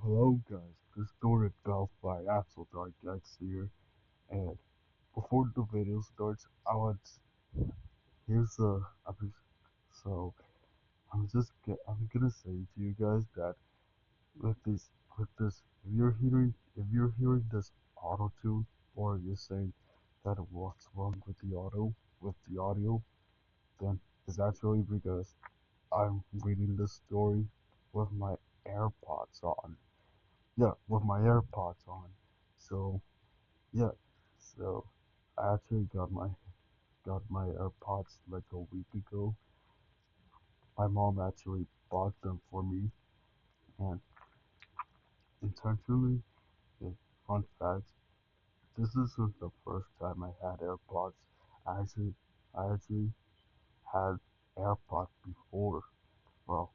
Hello guys, this story Golf by Axel Dark X here, and before the video starts, here's a, so I'm gonna say to you guys that with this, if you're hearing this auto tune, or you're saying that what's wrong with the audio, then it's actually because I'm reading this story with my AirPods on. Yeah, with my AirPods on. So yeah, so I actually got my AirPods like a week ago. My mom actually bought them for me, and intentionally, yeah, fun fact, this isn't the first time I had AirPods. I actually I actually had AirPods before. Well,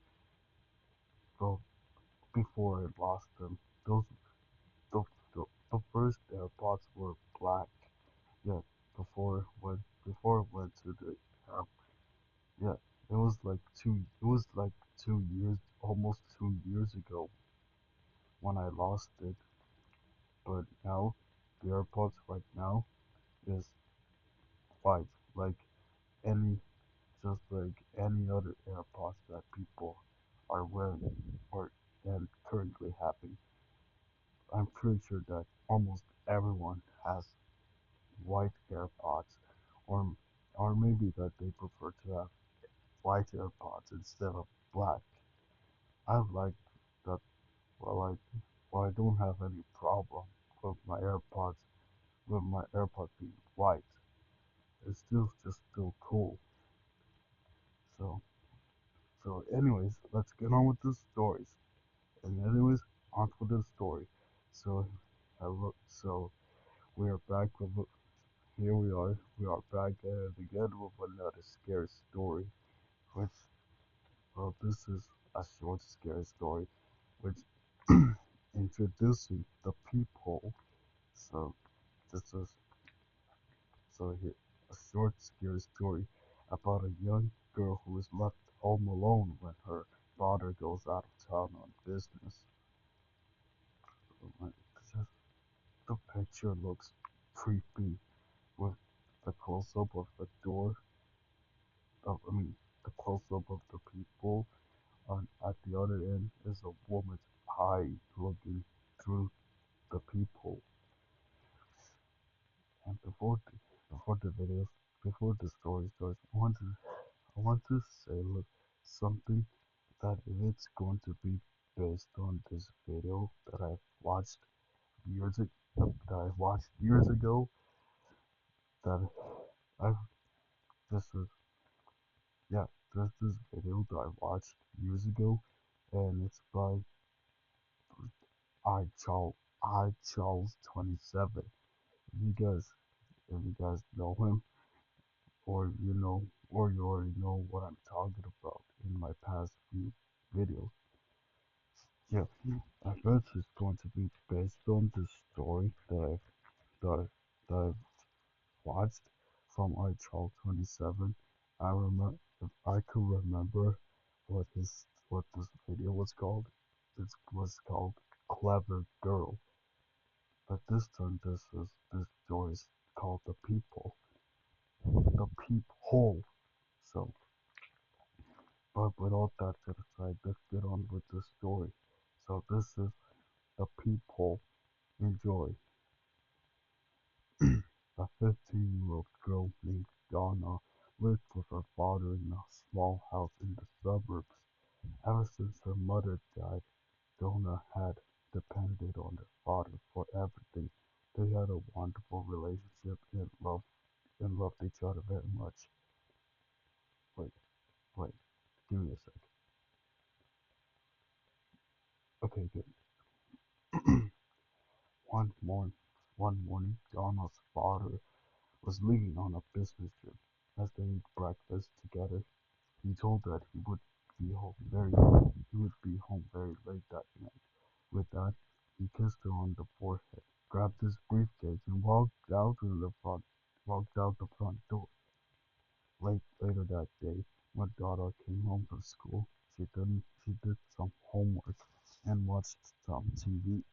well, before I lost them. Those the the first AirPods were black. Yeah, before it went to the um, yeah, it was like 2 years, almost 2 years ago when I lost it. But now, the AirPods right now is white, like any, just like any other AirPods that people are wearing or and currently having. I'm pretty sure that almost everyone has white AirPods, or or maybe that they prefer to have white AirPods instead of black. I like that. Well, I don't have any problem with my AirPods being white. It's still cool. So, anyways, let's get on with the stories. And anyways, on with the story. So, so we are back with, here we are back at it again with another scary story, which, well, this is a short scary story, which introducing the peephole. So, this is So here, a short, scary story about a young girl who is left home alone when her father goes out of town on business. Like, the picture looks creepy with the close-up of the door. I mean, the close-up of the people. And at the other end is a woman's eye looking through the peephole. And before the videos, before the story starts, I want to say, look, something that if it's going to be based on this video that years ago, that I've this is yeah, this video that I watched years ago, and it's by I Charles 27. If you guys know him, or you already know what I'm talking about in my past few videos. Yeah, I guess it's going to be based on the story that, that I've watched from iChild 27. I remember, if I could remember what this video was called, it was called Clever Girl. But this time, this story is called the Peephole. So, but with all that to the side, let's get on with the story. So this is the Peephole. Enjoy. A 15-year-old girl named Donna lived with her father in a small house in the suburbs. Ever since her mother died, Donna had depended on her father for everything. They had a wonderful relationship and loved each other very much. Wait, wait, give me a sec. Okay, good. one morning, one morning, Donna's father was leaving on a business trip. As they ate breakfast together, he told that he would be home very late that night. With that, he kissed her on the forehead, grabbed his briefcase, and walked out the front door. Later that day, when Dada came home from school, she did some homework. and watched some TV.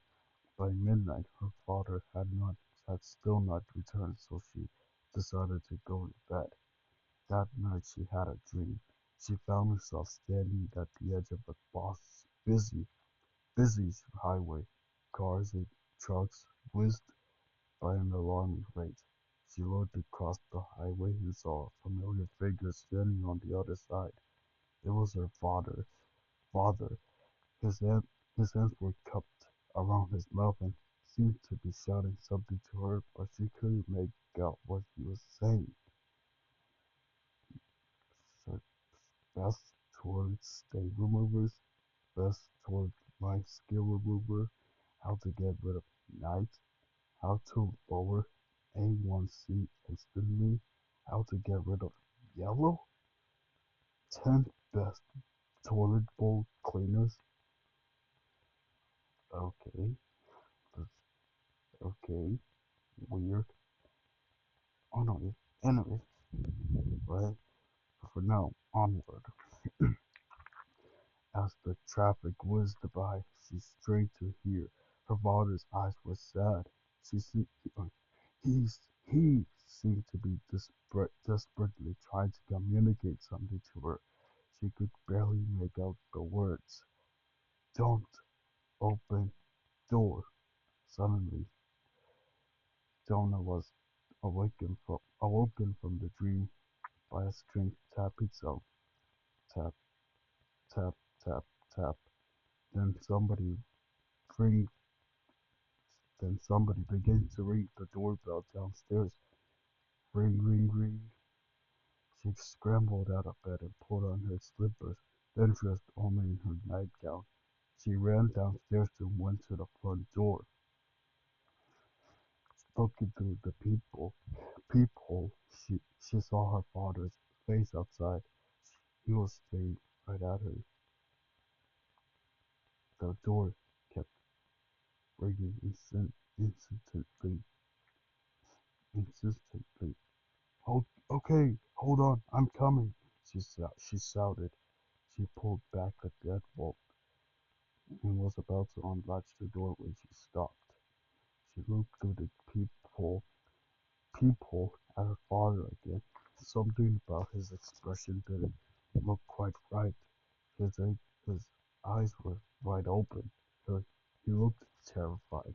By midnight, her father had still not returned, so she decided to go to bed. That night she had a dream. She found herself standing at the edge of a busy highway. Cars and trucks whizzed by an alarming rate. She looked across the highway and saw a familiar figure standing on the other side. It was her father. Father. His hand, his hands were cupped around his mouth and seemed to be shouting something to her, but she couldn't make out what he was saying. So best towards stain removers, best towards my skill remover, how to get rid of night, how to lower A1C instantly, how to get rid of yellow, 10 best toilet bowl cleaners. Okay, okay, weird. Oh no, anyway, right? For now, onward. As the traffic whizzed by, she strained to hear. Her father's eyes were sad. She se- he seemed to be desperately trying to communicate something to her. She could barely make out the words. Don't open door. Suddenly, Jonah was awoken from the dream by a strange tapping sound. Tap, tap, tap, tap. Then somebody ring. Then somebody began to ring the doorbell downstairs. Ring, ring, ring. She scrambled out of bed and put on her slippers, then dressed only in her nightgown. She ran downstairs and went to the front door. Looking through the peephole, she saw her father's face outside. He was staring right at her. The door kept ringing insistently. "Hold, okay, hold on, I'm coming," she shouted. She pulled back the deadbolt and was about to unlatch the door when she stopped. She looked through the peephole at her father again. Something about his expression didn't look quite right. His eyes were wide open. He looked terrified.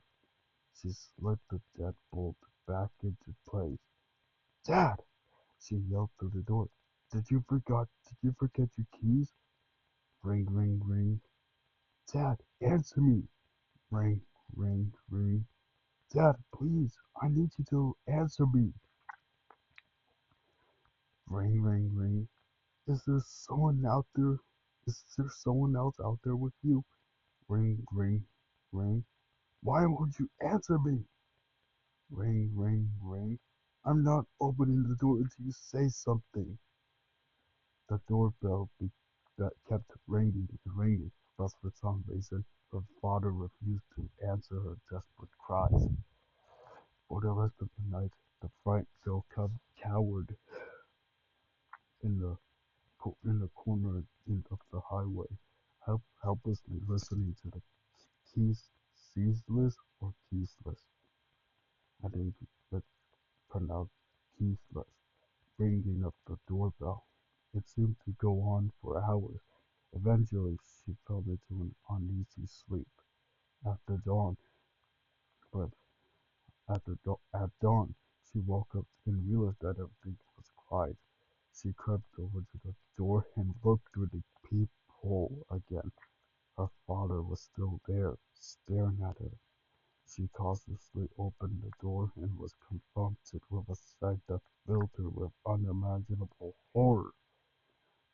She slid the deadbolt back into place. "Dad!" she yelled through the door. Did you forget your keys?" Ring, ring, ring. "Dad, answer me!" Ring, ring, ring. "Dad, please, I need you to answer me." Ring, ring, ring. Is there someone out there? Is there someone else out there with you? Ring, ring, ring. Why won't you answer me? Ring, ring, ring. I'm not opening the door until you say something. The doorbell that kept ringing and ringing, but for some reason her father refused to answer her desperate cries. For the rest of the night, the frightened girl cowered in the corner of the highway, helplessly listening to the keys ceaseless or keyless. I think it's pronounced keyless, ringing of the doorbell. It seemed to go on for hours. Eventually, she fell into an uneasy sleep. After dawn, but at dawn, she woke up and realized that everything was quiet. She crept over to the door and looked through the peephole again. Her father was still there, staring at her. She cautiously opened the door and was confronted with a sight that filled her with unimaginable horror.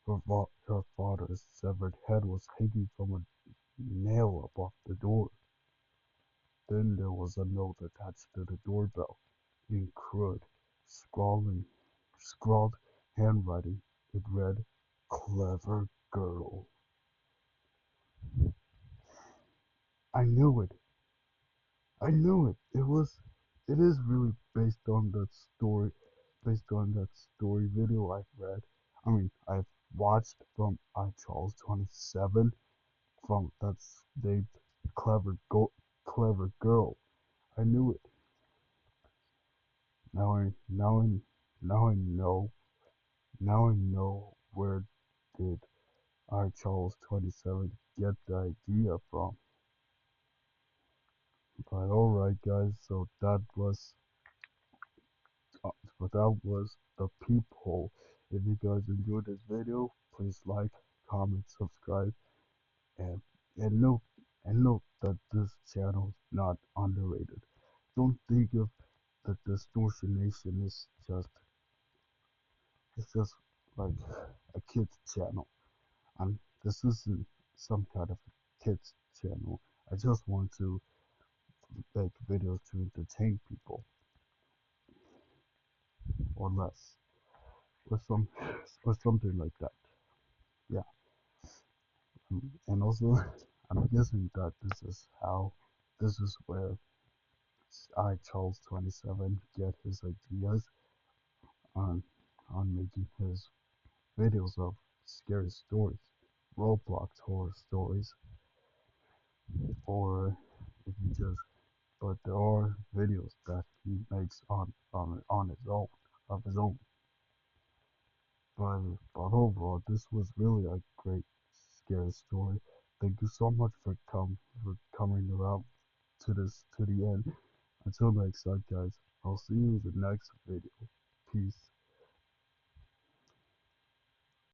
Her father's severed head was hanging from a nail above the door. Then there was a note attached to the doorbell, in crude, scrawled handwriting. It read, "Clever girl." I knew it. I knew it. It is really based on that story video I've read. I mean, I've watched from Charles 27. from that's named Clever Girl. I knew it. Now I now I now I know now I know where did I Charles 27 get the idea from. But alright guys, so that was the peephole. If you guys enjoyed this video, please like, comment, subscribe, and and note that this channel is not underrated. Don't think of that Distortion Nation is just like a kids channel. And this isn't some kind of kids channel. I just want to make videos to entertain people or less or some or something like that. Yeah. And also I'm guessing that this is where I Charles 27 get his ideas on making his videos of scary stories, Roblox horror stories, or if you just but there are videos that he makes on his own of his own. But overall, this was really a great scary story. Thank you so much for coming around to the end. Until next time, guys. I'll see you in the next video. Peace.